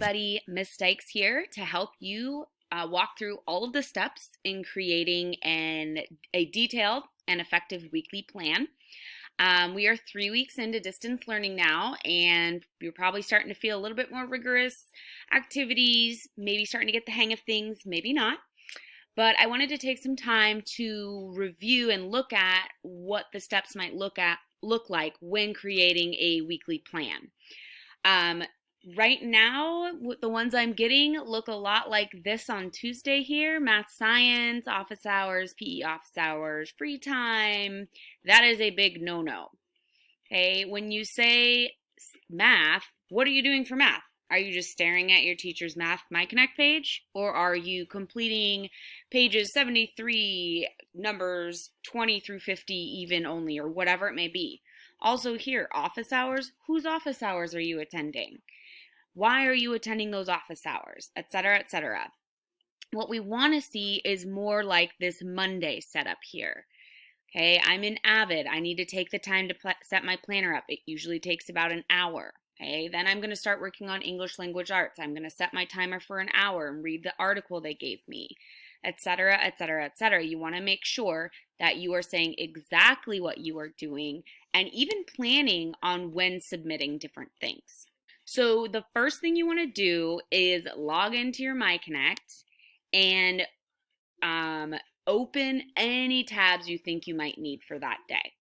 everybody, Miss Dykes here to help you walk through all of the steps in creating a detailed and effective weekly plan. We are 3 weeks into distance learning now, and you're probably starting to feel a little bit more rigorous activities, maybe starting to get the hang of things, maybe not. But I wanted to take some time to review and look at what the steps might look like when creating a weekly plan. Right now, the ones I'm getting look a lot like this on Tuesday here: math, science, office hours, PE office hours, free time. That is a big no-no. Okay, when you say math, what are you doing for math? Are you just staring at your teacher's Math My Connect page? Or are you completing pages 73, numbers 20 through 50 even only, or whatever it may be? Also here, office hours. Whose office hours are you attending? Why are you attending those office hours, etc., etc.? What we want to see is more like this Monday setup here. Okay, I'm in Avid. I need to take the time to set my planner up. It usually takes about an hour. Okay, then I'm going to start working on English language arts. I'm going to set my timer for an hour and read the article they gave me, etc., etc., etc. You want to make sure that you are saying exactly what you are doing and even planning on when submitting different things. So the first thing you want to do is log into your MyConnect and open any tabs you think you might need for that day.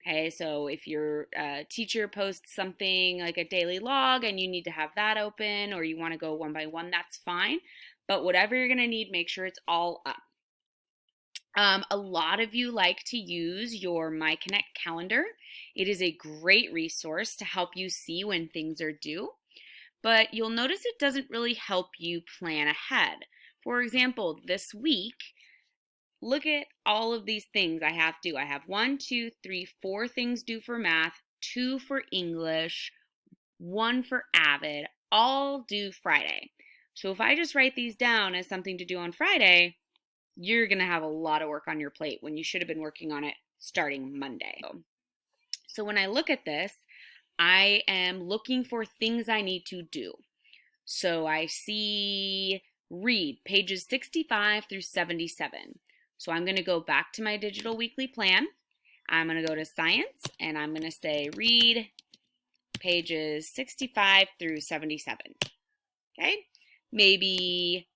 Okay, so if your teacher posts something like a daily log and you need to have that open, or you want to go one by one, that's fine. But whatever you're going to need, make sure it's all up. A lot of you like to use your MyConnect calendar. It is a great resource to help you see when things are due, but you'll notice it doesn't really help you plan ahead. For example, this week, look at all of these things I have due. I have 1, 2, 3, 4 things due for math, 2 for English, 1 for Avid, all due Friday. So if I just write these down as something to do on Friday, you're going to have a lot of work on your plate when you should have been working on it starting Monday. So when I look at this, I am looking for things I need to do. So I see read pages 65 through 77. So I'm going to go back to my digital weekly plan. I'm going to go to science and I'm going to say read pages 65 through 77. Okay? Maybe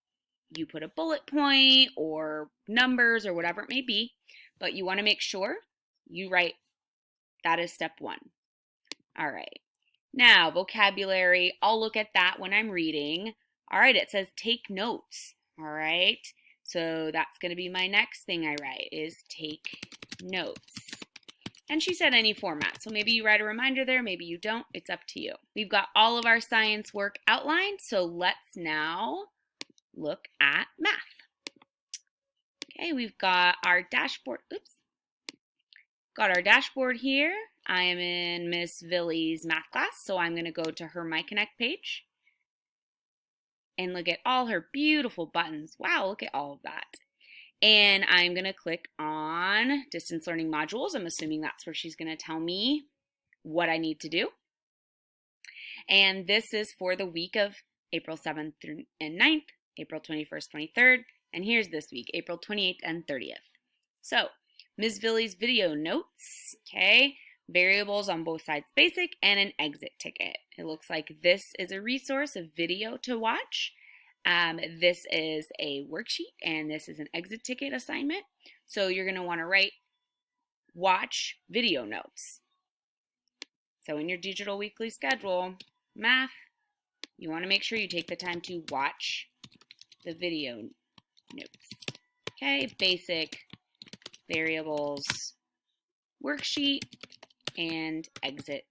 you put a bullet point or numbers or whatever it may be, but you want to make sure you write that is step 1. All right. Now, vocabulary, I'll look at that when I'm reading. All right, it says take notes. All right. So that's going to be my next thing I write is take notes. And she said any format. So maybe you write a reminder there, maybe you don't. It's up to you. We've got all of our science work outlined. So let's now look at math. Okay, we've got our dashboard. Oops. Got our dashboard here. I am in Miss Villie's math class, so I'm going to go to her MyConnect page and look at all her beautiful buttons. Wow, look at all of that. And I'm going to click on distance learning modules. I'm assuming that's where she's going to tell me what I need to do. And this is for the week of April 7th through and 9th, April 21st, 23rd, and here's this week, April 28th and 30th. So, Ms. Villie's video notes, okay, variables on both sides basic, and an exit ticket. It looks like this is a resource, a video to watch. This is a worksheet, and this is an exit ticket assignment. So you're going to want to write watch video notes. So in your digital weekly schedule, math, you want to make sure you take the time to watch the video notes. Okay, basic, variables, worksheet, and exit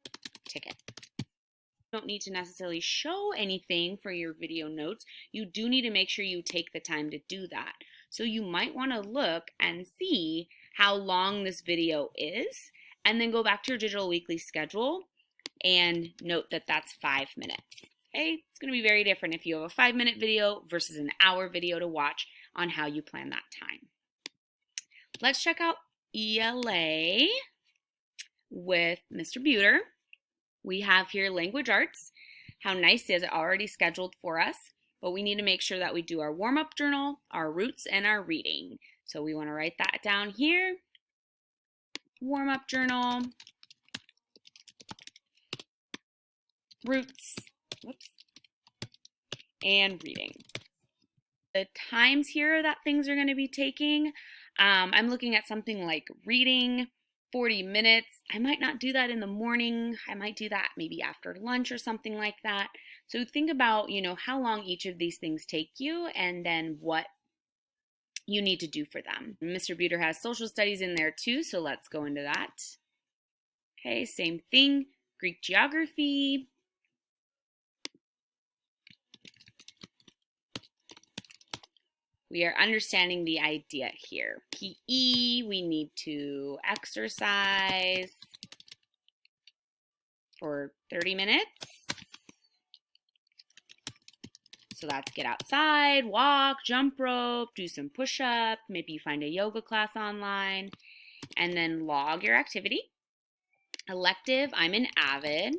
ticket. You don't need to necessarily show anything for your video notes. You do need to make sure you take the time to do that. So you might want to look and see how long this video is, and then go back to your digital weekly schedule and note that that's 5 minutes. Okay, it's going to be very different if you have a 5-minute video versus an hour video to watch on how you plan that time. Let's check out ELA with Mr. Buter. We have here language arts. How nice is it already scheduled for us, but we need to make sure that we do our warm-up journal, our roots, and our reading. So we want to write that down here. Warm-up journal, roots, whoops, and reading. The times here that things are going to be taking, I'm looking at something like reading, 40 minutes. I might not do that in the morning. I might do that maybe after lunch or something like that. So think about, how long each of these things take you and then what you need to do for them. Mr. Buter has social studies in there too, so let's go into that. Okay, same thing. Greek geography. We are understanding the idea here. PE, we need to exercise for 30 minutes. So that's get outside, walk, jump rope, do some push-up, maybe you find a yoga class online, and then log your activity. Elective, I'm an Avid.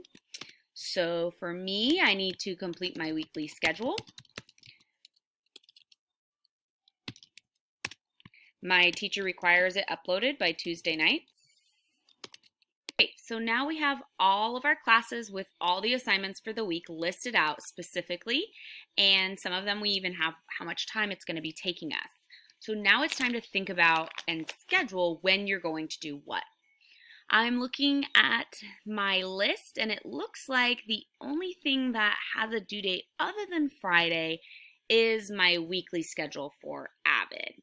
So for me, I need to complete my weekly schedule. My teacher requires it uploaded by Tuesday nights. Okay, so now we have all of our classes with all the assignments for the week listed out specifically, and some of them we even have how much time it's going to be taking us. So now it's time to think about and schedule when you're going to do what. I'm looking at my list, and it looks like the only thing that has a due date other than Friday is my weekly schedule for Avid.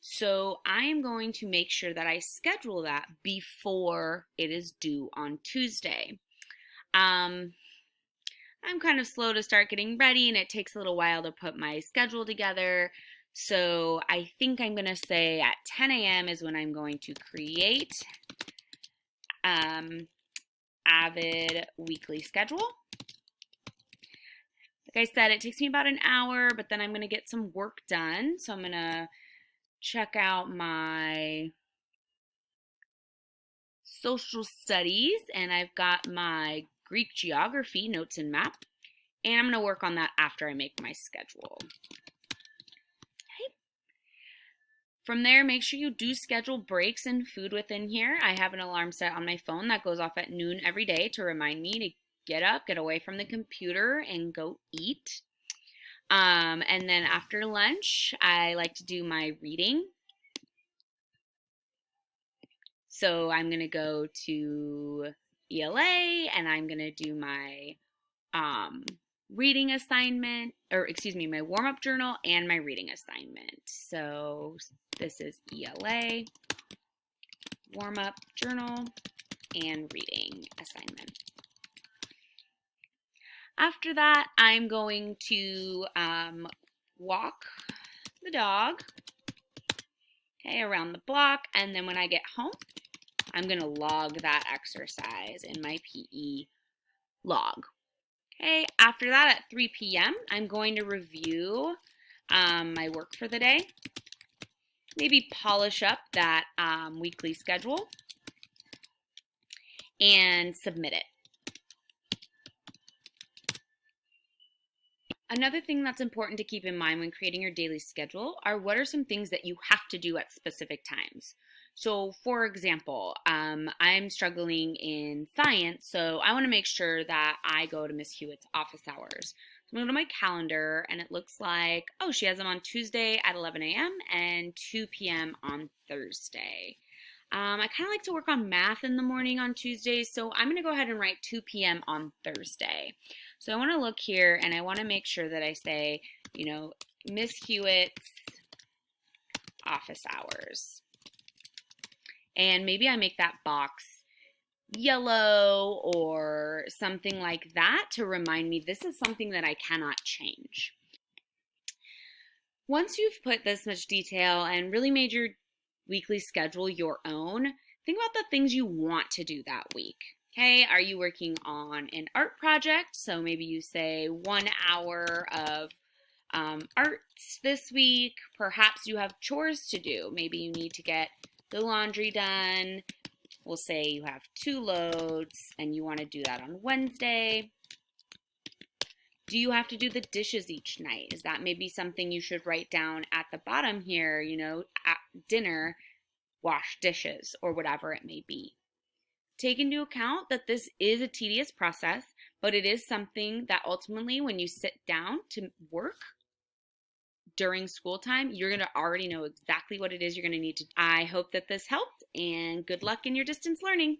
So I am going to make sure that I schedule that before it is due on Tuesday. I'm kind of slow to start getting ready, and it takes a little while to put my schedule together. So I think I'm going to say at 10 a.m. is when I'm going to create Avid weekly schedule. Like I said, it takes me about an hour, but then I'm going to get some work done. So I'm going to check out my social studies, and I've got my Greek geography notes and map, and I'm going to work on that after I make my schedule. Okay. From there, make sure you do schedule breaks and food within here. I have an alarm set on my phone that goes off at noon every day to remind me to get up, get away from the computer, and go eat. And then after lunch, I like to do my reading. So I'm going to go to ELA, and I'm going to do my reading assignment, my warm-up journal and my reading assignment. So this is ELA, warm-up journal, and reading assignment. After that, I'm going to walk the dog, okay, around the block, and then when I get home, I'm going to log that exercise in my PE log. Okay, after that at 3 p.m., I'm going to review my work for the day, maybe polish up that weekly schedule, and submit it. Another thing that's important to keep in mind when creating your daily schedule are what are some things that you have to do at specific times. So for example, I'm struggling in science, so I want to make sure that I go to Miss Hewitt's office hours. So I'm going to go to my calendar, and it looks like, oh, she has them on Tuesday at 11 a.m. and 2 p.m. on Thursday. I kind of like to work on math in the morning on Tuesdays, so I'm going to go ahead and write 2 p.m. on Thursday. So I want to look here, and I want to make sure that I say, Miss Hewitt's office hours. And maybe I make that box yellow or something like that to remind me this is something that I cannot change. Once you've put this much detail and really made your weekly schedule your own, think about the things you want to do that week. Okay, are you working on an art project? So maybe you say 1 hour of art this week. Perhaps you have chores to do. Maybe you need to get the laundry done. We'll say you have 2 loads and you want to do that on Wednesday. Do you have to do the dishes each night? Is that maybe something you should write down at the bottom here, at dinner, wash dishes or whatever it may be? Take into account that this is a tedious process, but it is something that ultimately, when you sit down to work during school time, you're going to already know exactly what it is you're going to need to do. I hope that this helped, and good luck in your distance learning.